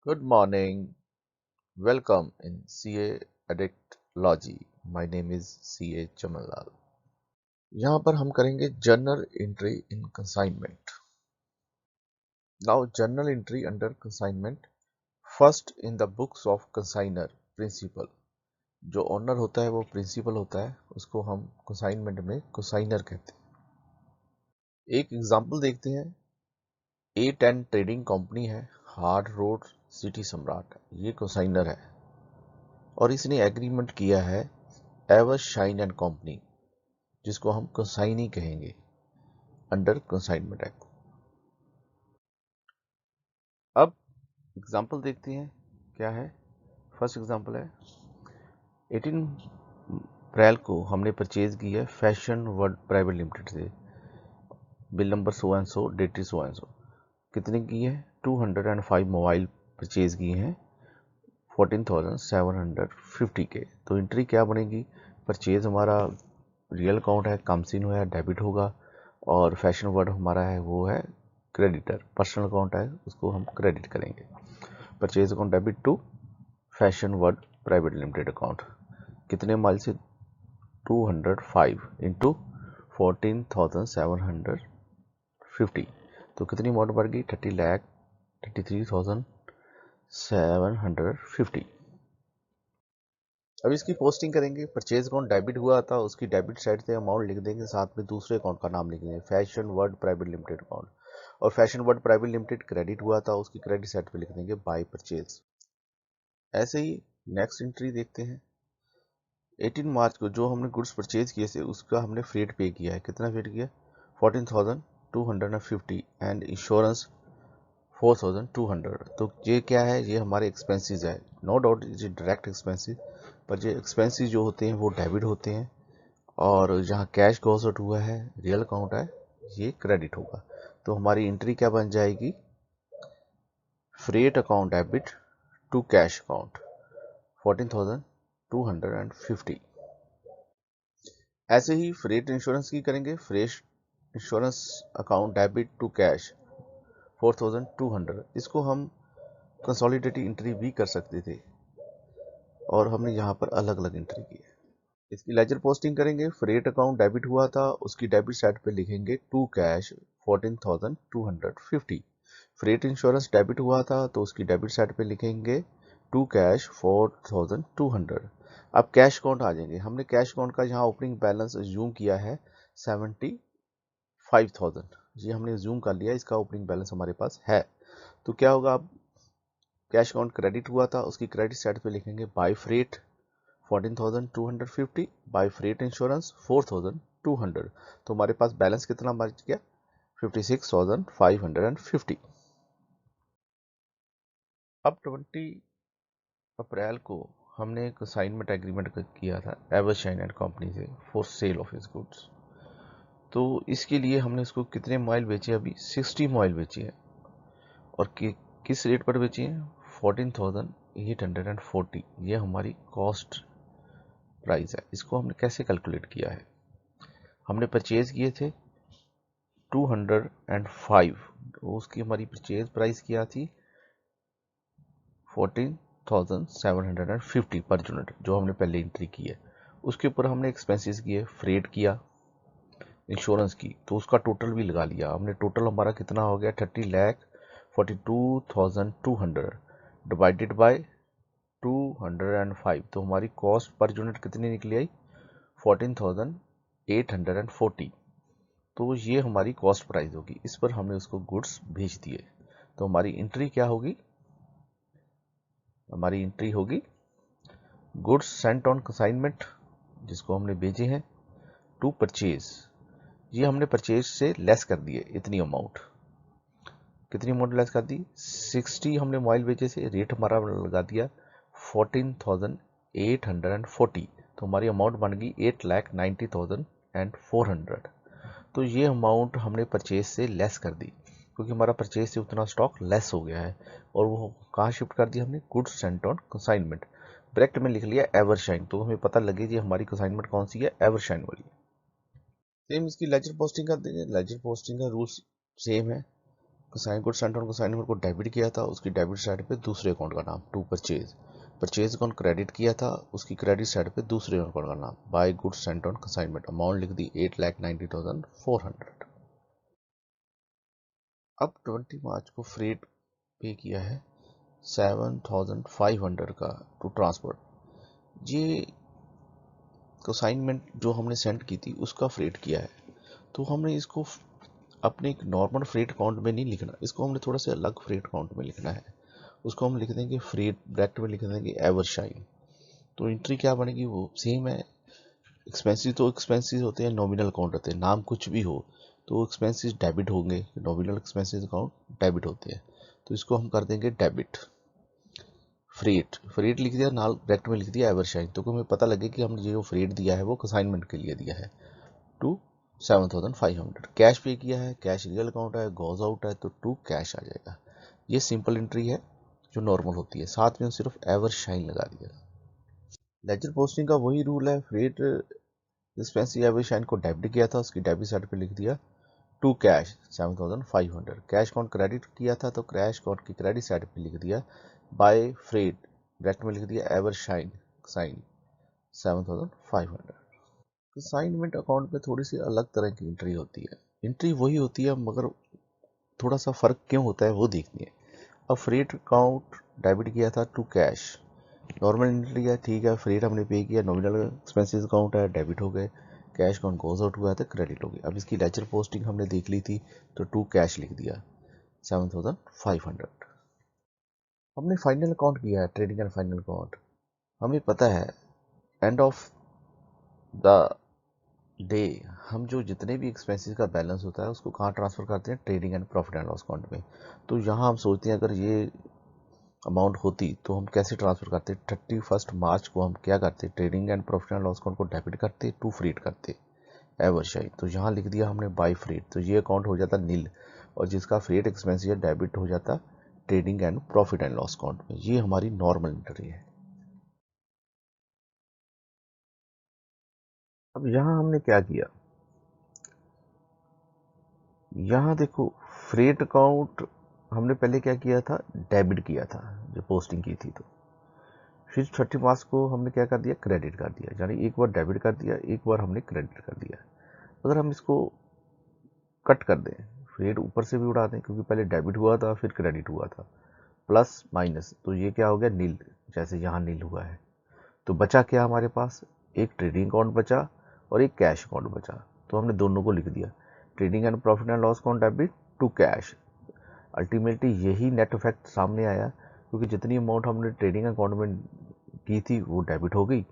Good morning. Welcome in CA Addictology. My name is CA Chamalal. यहाँ पर हम करेंगे journal entry in consignment. Now journal entry under consignment. First in the books of consigner principal. जो owner होता है वो principal होता है, उसको हम कंसाइनमेंट में कंसाइनर कहते हैं. एक एग्जांपल देखते हैं. A10 ट्रेडिंग कंपनी है, हार्ड रोड सिटी सम्राट, ये कंसाइनर है और इसने एग्रीमेंट किया है एवर शाइन एंड कंपनी, जिसको हम कंसाइनी कहेंगे अंडर कंसाइनमेंट एक्ट. अब एग्जांपल देखते हैं क्या है. फर्स्ट एग्जांपल है 18 अप्रैल को हमने परचेज की है फैशन वर्ल्ड प्राइवेट लिमिटेड से, bill number so and so, date so and so. कितने की है? 205 मोबाइल परचेज किए हैं 14,750 के. तो एंट्री क्या बनेगी? परचेज हमारा रियल अकाउंट है, कमसिन है, डेबिट होगा, और फैशन वर्ड हमारा है वो है क्रेडिटर. पर्सनल अकाउंट है, उसको हम क्रेडिट करेंगे. Purchase account debit to fashion world private limited account. कितने माइल से? 205 इंटू 14,750. तो कितनी अमाउंट बढ़ गई? 30,33,750. अब इसकी पोस्टिंग करेंगे. परचेज अकाउंट डेबिट हुआ था, उसकी डेबिट साइड से अमाउंट लिख देंगे, साथ में दूसरे अकाउंट का नाम लिख देंगे fashion world private limited account. और fashion world private limited credit हुआ था, उसकी क्रेडिट साइड पे लिख देंगे बाय परचेज. ऐसे ही नेक्स्ट एंट्री देखते हैं. 18 मार्च को जो हमने गुड्स परचेज किए थे उसका हमने फ्रेट पे किया है. कितना फ्रेट किया? 14,250 एंड इंश्योरेंस 4,200. तो ये क्या है? ये हमारे एक्सपेंसेस है. नो डाउट ये डायरेक्ट एक्सपेंसेस, पर ये एक्सपेंसेस जो होते हैं वो डेबिट होते हैं, और जहाँ कैश गोस आउट हुआ है, रियल अकाउंट है, ये क्रेडिट होगा. तो हमारी एंट्री क्या बन जाएगी? Freight account debit to cash account 14,250. ऐसे ही फ्रेट इंश्योरेंस की करेंगे. Freight insurance account debit to cash 4,200. इसको हम कंसोलिडेटेड एंट्री भी कर सकते थे, और हमने यहाँ पर अलग अलग एंट्री की है. इसकी लेजर पोस्टिंग करेंगे. फ्रेट अकाउंट डेबिट हुआ था, उसकी डेबिट साइड पे लिखेंगे to cash 14,250. Freight insurance debit हुआ था, तो उसकी डेबिट साइड पे लिखेंगे टू कैश 4,200. अब कैश अकाउंट आ जाएंगे. हमने कैश अकाउंट का यहाँ ओपनिंग बैलेंस जूम किया है 75,000. ये हमने जूम कर लिया, इसका ओपनिंग बैलेंस हमारे पास है. तो क्या होगा? अब कैश अकाउंट क्रेडिट हुआ था, उसकी क्रेडिट साइड पे लिखेंगे by freight 14,250, by freight insurance 4,200. तो हमारे पास बैलेंस कितना बच गया? 56,550. अब 20 अप्रैल को हमने एक असाइनमेंट एग्रीमेंट किया था एवरशाइन एंड कंपनी से for sale of his goods. तो इसके लिए हमने इसको कितने मोबाइल बेचे? अभी 60 मोबाइल बेचे हैं. और किस रेट पर बेचे हैं? 14,840. ये हमारी कॉस्ट प्राइस है. इसको हमने कैसे कैलकुलेट किया है? हमने परचेज किए थे 205, तो उसकी हमारी परचेज प्राइस क्या थी? 14,750 पर यूनिट, जो हमने पहले एंट्री की है. उसके ऊपर हमने एक्सपेंसेस किए, फ्रेट किया, इंश्योरेंस की, तो उसका टोटल भी लगा लिया हमने. टोटल हमारा कितना हो गया? 30,42,200 डिवाइडेड बाय 205. तो हमारी कॉस्ट पर यूनिट कितनी निकली आई? 14,840. तो ये हमारी कॉस्ट प्राइस होगी. इस पर हमने उसको गुड्स भेज दिए. तो हमारी एंट्री क्या होगी? हमारी एंट्री होगी गुड्स सेंट ऑन कंसाइनमेंट, जिसको हमने भेजे हैं, टू परचेज. ये हमने परचेज से लेस कर दिए इतनी अमाउंट. कितनी अमाउंट लेस कर दी? 60 हमने मोबाइल बेचे से, रेट हमारा लगा दिया 14,840. तो हमारी अमाउंट बन गई 8,90,400. तो ये अमाउंट हमने परचेज से लेस कर दी, क्योंकि हमारा परचेज से उतना स्टॉक लेस हो गया है. और वो कहाँ शिफ्ट कर दिया हमने? Goods Saint on consignment. Bracket में लिख लिया एवरशाइन, तो हमें पता लगे जी हमारी कंसाइनमेंट कौन सी है? एवरशाइन वाली. सेम इसकी लेजर पोस्टिंग कर देंगे. लेजर पोस्टिंग का रूल्स सेम है. Consignment good sent on consignment को डेबिट किया था, उसकी डेबिट साइड पे दूसरे अकाउंट का नाम to purchase. Purchase account credit किया था, उसकी क्रेडिट साइड पे दूसरे अकाउंट का नाम by good sent on consignment. Amount लिख दी 8,90,400। अब 20 मार्च को फ्रेट पे किया है 7,500 का टू ट्रांसपोर्ट। ये कंसाइनमेंट जो हमने सेंड की थी उसका फ्रेट किया है, तो हमने इसको अपने एक नॉर्मल फ्रेट अकाउंट में नहीं लिखना, इसको हमने थोड़ा सा अलग फ्रेट अकाउंट में लिखना है। उसको हम लिख देंगे फ्रेट, ब्रैकेट में लिख देंगे एवरशाइन। तो एंट्री क्या बनेगी वो सेम है। एक्सपेंसिस तो एक्सपेंसिस होते हैं, नॉमिनल अकाउंट होते हैं, नाम कुछ भी हो तो एक्सपेंसिस डेबिट होंगे, नॉमिनल एक्सपेंसिस अकाउंट डेबिट होते हैं। तो इसको हम कर देंगे डेबिट। फ्रेट, फ्रेट लिख दिया, नाल ब्रैकेट में लिख दिया एवरशाइन, तो हमें पता लगे कि हमने जो फ्रेट दिया है वो कंसाइनमेंट के लिए दिया है टू 7,500। कैश पे किया है, कैश रियल अकाउंट है, गोज आउट है, तो टू कैश आ जाएगा। ये सिंपल एंट्री है जो नॉर्मल होती है, साथ में सिर्फ एवर शाइन लगा दिया। लेजर पोस्टिंग का वही रूल है, फ्रेट एक्सपेंसिव एवर शाइन को डेबिट किया था, उसकी डेबिट साइड पे लिख दिया to cash 7,500। Cash account credit किया था तो कैश अकाउंट की क्रेडिट साइड पे लिख दिया बाय फ्रेट, ब्रैकेट में लिख दिया Evershine sign 7,500। Consignment account में थोड़ी सी अलग तरह की एंट्री होती है, एंट्री वही होती है मगर थोड़ा सा फर्क क्यों होता है वो देखनी है। अब फ्रेट अकाउंट डेबिट किया था टू कैश, नॉर्मल एंट्री है, ठीक है, फ्रेट हमने पे किया, नॉमिनल एक्सपेंसेस अकाउंट है, डेबिट हो गए, कैश अकाउंट गोज आउट हुआ था, क्रेडिट हो गया। अब इसकी लेजर पोस्टिंग हमने देख ली थी तो टू कैश लिख दिया 7,500। हमने फाइनल अकाउंट किया है, ट्रेडिंग एंड फाइनल अकाउंट। हमें पता है एंड ऑफ द डे हम जो जितने भी एक्सपेंसेस का बैलेंस होता है उसको कहाँ ट्रांसफर करते हैं, trading and profit and loss account में। तो यहाँ हम सोचते हैं अगर ये अमाउंट होती तो हम कैसे ट्रांसफर करते, 31 मार्च को हम क्या करते, trading and profit and loss account को डेबिट करते, टू फ्रीट करते एवरशाइन। तो यहाँ लिख दिया हमने बाय फ्रीट, तो ये अकाउंट हो जाता नील, और जिसका फ्रीट एक्सपेंस डेबिट हो जाता trading and profit and loss account में। ये हमारी नॉर्मल एंट्री है। अब यहाँ हमने क्या किया, यहाँ देखो फ्रेट अकाउंट हमने पहले क्या किया था, डेबिट किया था जो पोस्टिंग की थी, तो फिर 30 मार्च को हमने क्या कर दिया, क्रेडिट कर दिया, यानी एक बार डेबिट कर दिया, एक बार हमने क्रेडिट कर दिया। अगर हम इसको कट कर दें, फ्रेट ऊपर से भी उड़ा दें क्योंकि पहले डेबिट हुआ था फिर क्रेडिट हुआ था, प्लस माइनस, तो ये क्या हो गया नील, जैसे यहाँ नील हुआ है। तो बचा क्या हमारे पास, एक ट्रेडिंग अकाउंट बचा और एक कैश अकाउंट बचा, तो हमने दोनों को लिख दिया trading and profit and loss account debit to cash. Ultimately यही नेट इफेक्ट सामने आया क्योंकि जितनी अमाउंट हमने ट्रेडिंग अकाउंट में की थी वो डेबिट हो गई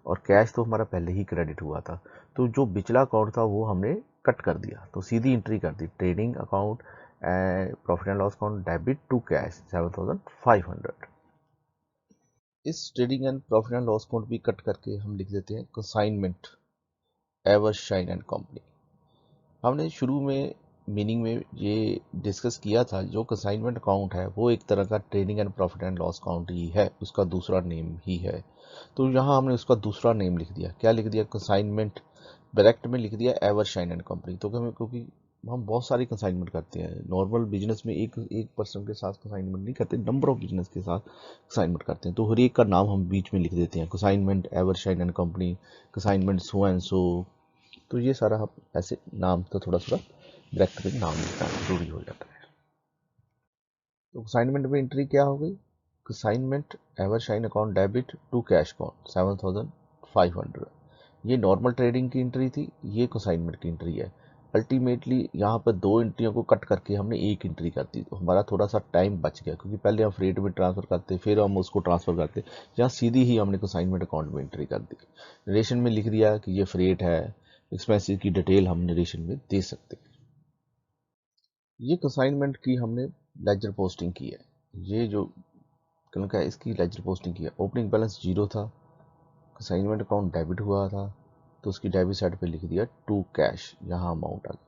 और कैश तो हमारा पहले ही क्रेडिट हुआ था, तो जो पिछला अकाउंट था वो हमने कट कर दिया, तो सीधी एंट्री कर दी trading account profit and loss account debit to cash 7,500। इस trading and profit and loss account भी कट करके हम लिख देते हैं consignment Evershine and company. हमने शुरू में मीनिंग में ये डिस्कस किया था, जो कंसाइनमेंट अकाउंट है वो एक तरह का trading and profit and loss account ही है, उसका दूसरा नेम ही है। तो यहाँ हमने उसका दूसरा नेम लिख दिया, क्या लिख दिया, कंसाइनमेंट, ब्रैकेट में लिख दिया एवर शाइन एंड कंपनी। तो क्योंकि हम बहुत सारी कंसाइनमेंट करते हैं, नॉर्मल बिजनेस में एक एक पर्सन के साथ कंसाइनमेंट नहीं करते, नंबर ऑफ बिजनेस के साथ कंसाइनमेंट करते हैं, तो हर एक का नाम हम बीच में लिख देते हैं, consignment Evershine and company, consignment so and सो। तो ये सारा हम ऐसे नाम तो थोड़ा थोड़ा ब्रैकेट में नाम लिखना जरूरी हो जाता है। तो कंसाइनमेंट में एंट्री क्या हो गई, consignment Evershine account debit to cash account 7,500। ये नॉर्मल ट्रेडिंग की एंट्री थी, ये कंसाइनमेंट की एंट्री है। अल्टीमेटली यहाँ पर दो एंट्रियों को कट करके हमने एक एंट्री कर दी, तो हमारा थोड़ा सा टाइम बच गया क्योंकि पहले हम फ्रेट में ट्रांसफर करते फिर हम उसको ट्रांसफर करते, यहाँ सीधी ही हमने कंसाइनमेंट अकाउंट में एंट्री कर दी। नरेशन में लिख दिया कि ये फ्रेट है, एक्सपेंसिस की डिटेल हम नरेशन में दे सकते हैं। ये कंसाइनमेंट की हमने लेजर पोस्टिंग की है, ये जो कल का इसकी लेजर पोस्टिंग की है। ओपनिंग बैलेंस जीरो था, कंसाइनमेंट अकाउंट डेबिट हुआ था, तो उसकी डेबिट साइड पे लिख दिया टू कैश, यहाँ अमाउंट आ गई।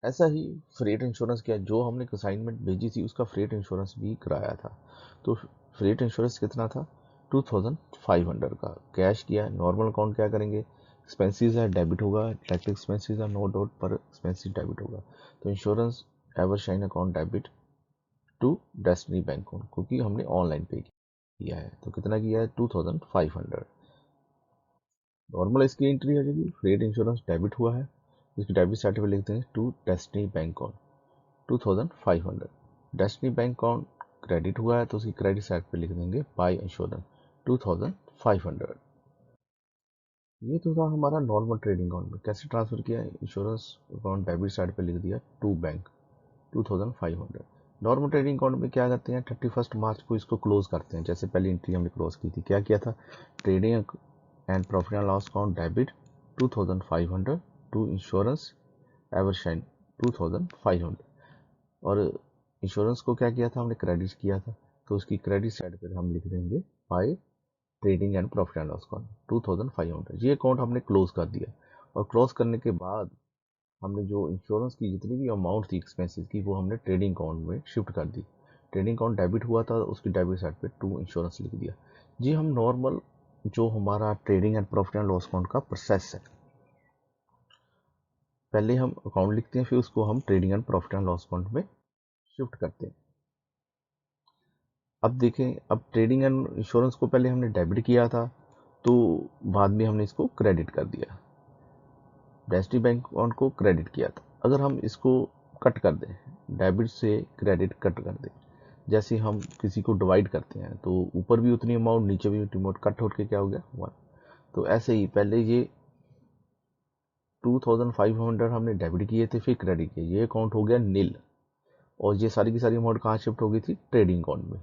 ऐसा ही फ्रेट इंश्योरेंस किया, जो हमने कंसाइनमेंट भेजी थी उसका फ्रेट इंश्योरेंस भी कराया था, तो फ्रेट इंश्योरेंस कितना था 2,500 का। कैश किया, नॉर्मल अकाउंट क्या करेंगे एक्सपेंसेस है डेबिट होगा, डायरेक्ट एक्सपेंसेस है नो डाउट पर एक्सपेंसेस डेबिट होगा। तो insurance Evershine account debit to Destiny bank account, क्योंकि हमने ऑनलाइन पे किया है। तो कितना किया है 2500। नॉर्मल इसकी एंट्री आ जाएगी, फ्रेट इंश्योरेंस डेबिट हुआ है, इसकी डेबिट साइड पे लिख देंगे to Destiny bank account 2500। Destiny bank account credit हुआ है तो उसकी क्रेडिट साइड पे लिख देंगे बाय इंश्योरेंस 2500। ये तो था हमारा नॉर्मल ट्रेडिंग अकाउंट में कैसे ट्रांसफर किया है। इंश्योरेंस अकाउंट डेबिट साइड पे लिख दिया to bank 2500। Normal trading account में क्या करते हैं 31 मार्च को इसको क्लोज करते हैं। जैसे पहली एंट्री हमने क्लोज की थी, क्या किया था, trading and profit and loss account debit 2500 to insurance Evershine 2500। और इंश्योरेंस को क्या किया था हमने क्रेडिट किया था, तो उसकी क्रेडिट साइड पर हम लिख देंगे by trading and profit and loss account 2500। ये अकाउंट हमने क्लोज कर दिया। और क्लोज करने के बाद हमने जो इंश्योरेंस की जितनी भी अमाउंट थी एक्सपेंसेस की वो हमने ट्रेडिंग अकाउंट में शिफ्ट कर दी। ट्रेडिंग अकाउंट डेबिट हुआ था, उसकी डेबिट साइड पे टू इंश्योरेंस लिख दिया। जी हम नॉर्मल जो हमारा trading and profit and loss account का प्रोसेस है, पहले हम अकाउंट लिखते हैं फिर उसको हम trading and profit and loss account में शिफ्ट करते हैं। अब देखें, अब ट्रेडिंग एंड इंश्योरेंस को पहले हमने डेबिट किया था तो बाद में हमने इसको क्रेडिट कर दिया, डेस्टिनी बैंक अकाउंट को क्रेडिट किया था। अगर हम इसको कट कर दें, डेबिट से क्रेडिट कट कर दें, जैसे हम किसी को डिवाइड करते हैं तो ऊपर भी उतनी अमाउंट नीचे भी उतनी अमाउंट, कट होकर क्या हो गया 1। तो ऐसे ही पहले ये 2500 हमने डेबिट किए थे फिर क्रेडिट किए, ये अकाउंट हो गया नील। और ये सारी की सारी अमाउंट कहाँ शिफ्ट हो गई थी, ट्रेडिंग अकाउंट में।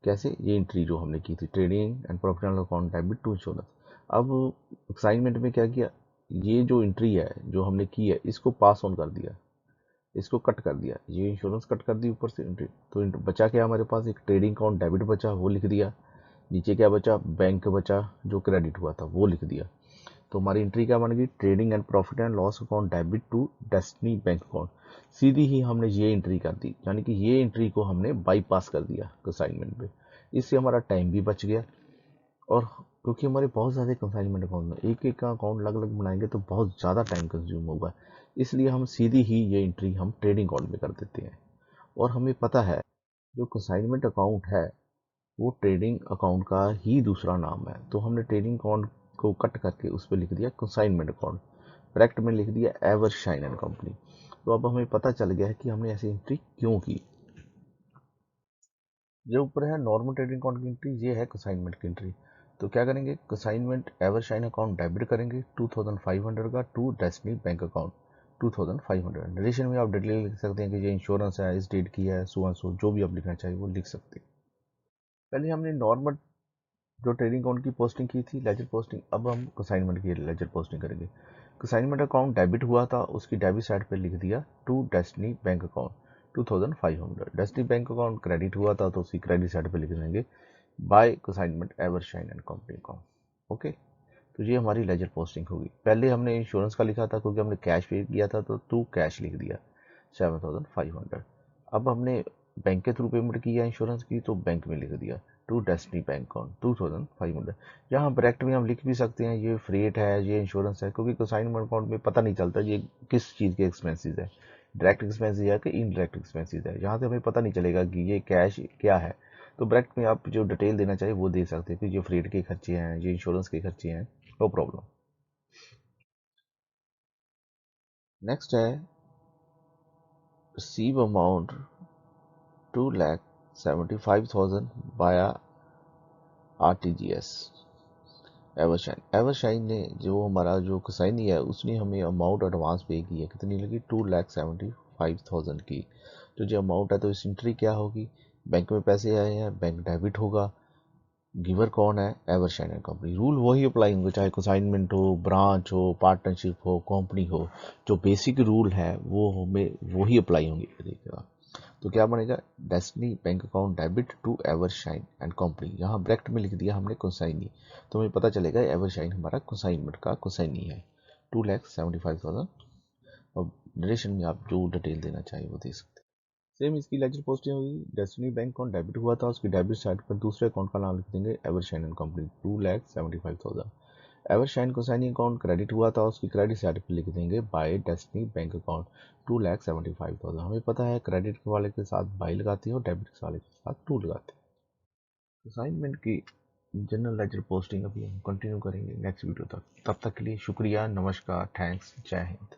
कैसे, ये एंट्री जो हमने की थी trading and profit and loss account debit to insurance. अब असाइनमेंट में क्या किया, ये जो एंट्री है जो हमने की है इसको पास ऑन कर दिया, इसको कट कर दिया, ये इंश्योरेंस कट कर दी ऊपर से एंट्री। तो बचा क्या हमारे पास, एक ट्रेडिंग अकाउंट डेबिट बचा वो लिख दिया, नीचे क्या बचा, बैंक बचा जो क्रेडिट हुआ था वो लिख दिया। तो हमारी एंट्री क्या बन गई, trading and profit and loss account debit to Destiny bank account. सीधी ही हमने ये एंट्री कर दी, यानी कि ये एंट्री को हमने बाईपास कर दिया असाइनमेंट पे। इससे हमारा टाइम भी बच गया। और क्योंकि हमारे बहुत ज़्यादा कंसाइनमेंट अकाउंट में एक एक का अकाउंट अलग अलग बनाएंगे तो बहुत ज़्यादा टाइम कंज्यूम होगा, इसलिए हम सीधी ही ये एंट्री हम ट्रेडिंग अकाउंट में कर देते हैं। और हमें पता है जो कंसाइनमेंट अकाउंट है वो ट्रेडिंग अकाउंट का ही दूसरा नाम है, तो हमने ट्रेडिंग अकाउंट को कट करके उस पर लिख दिया कंसाइनमेंट अकाउंट, करेक्ट में लिख दिया एवरशाइन एंड कंपनी। तो अब हमें पता चल गया है कि हमने ऐसी एंट्री क्यों की। जो ऊपर है नॉर्मल ट्रेडिंग अकाउंट की एंट्री, ये है कंसाइनमेंट की एंट्री। तो क्या करेंगे, कंसाइनमेंट एवरशाइन अकाउंट डेबिट करेंगे 2500 का to Destiny bank account 2500। Narration में आप डिटेल लिख सकते हैं कि ये इंश्योरेंस है, इस डेट की है, सो एंड सो, जो भी आप लिखना चाहिए वो लिख सकते हैं। पहले हमने नॉर्मल जो ट्रेडिंग अकाउंट की पोस्टिंग की थी लेजर पोस्टिंग, अब हम कंसाइनमेंट की लेजर पोस्टिंग करेंगे। कंसाइनमेंट अकाउंट डेबिट हुआ था, उसकी डेबिट साइड पे लिख दिया to Destiny bank account 2500। Destiny bank account credit हुआ था तो उसकी क्रेडिट साइड पे लिख देंगे by consignment Evershine and company account. Okay, तो ये हमारी लेजर पोस्टिंग होगी। पहले हमने इंश्योरेंस का लिखा था क्योंकि हमने कैश पे किया था तो टू कैश लिख दिया 7500। अब हमने बैंक के थ्रू पेमेंट की है इंश्योरेंस की तो बैंक में लिख दिया टू डेस्टिनी बैंक अकाउंट 2500। यहाँ ब्रैकेट में हम लिख भी सकते हैं ये फ्रेट है ये इंश्योरेंस है, क्योंकि कंसाइनमेंट अकाउंट में पता नहीं चलता ये किस चीज़ के एक्सपेंसेस है, डायरेक्ट एक्सपेंसेस है कि इनडायरेक्ट एक्सपेंसेस है, यहाँ से हमें पता नहीं चलेगा कि ये कैश क्या है। तो ब्रैकेट में आप जो डिटेल देना चाहिए वो दे सकते हैं कि ये फ्रेट के खर्चे हैं, ये इंश्योरेंस के खर्चे हैं, नो प्रॉब्लम। नेक्स्ट है रिसीव अमाउंट 2,75,000 बाया RTGS। एवरशाइन, एवरशाइन ने जो हमारा जो कसाइनी है उसने हमें अमाउंट एडवांस पे की है, कितनी लगी 2,75,000 की। तो जो अमाउंट है तो इस एंट्री क्या होगी, बैंक में पैसे आए हैं, बैंक डेबिट होगा, गिवर कौन है, एवरशाइन एंड कंपनी। रूल वही अप्लाई होंगे चाहे कंसाइनमेंट हो, ब्रांच हो, पार्टनरशिप हो, कंपनी हो, जो बेसिक रूल है वो हमें वही अप्लाई होंगे। देखिएगा तो क्या बनेगा, Destiny bank account debit to Evershine and company, यहाँ ब्रैकेट में लिख दिया हमने कंसाइनी, तो हमें पता चलेगा एवरशाइन हमारा कंसाइनमेंट का कंसाइनी है 2,75,000। और ड्यूरेशन में आप जो डिटेल देना चाहिए वो दे सकते हैं। सेम इसकी लेजर पोस्टिंग होगी, डेस्टिनी बैंक अकाउंट डेबिट हुआ था, उसकी डेबिट साइड पर दूसरे अकाउंट का नाम लिख देंगे एवरशाइन एंड कंपनी 2,75,000। एवरशाइन को साइनिंग अकाउंट क्रेडिट हुआ था, उसकी क्रेडिट साइड पे लिख देंगे बाय डेस्टिनी बैंक अकाउंट 2,75,000। हमें पता है क्रेडिट वाले के साथ बाई लगाती है और डेबिट वाले के साथ टू लगाती है। असाइनमेंट की जनरल लेजर पोस्टिंग अभी हम कंटिन्यू करेंगे नेक्स्ट वीडियो तक। तब तक के लिए शुक्रिया, नमस्कार, थैंक्स, जय हिंद।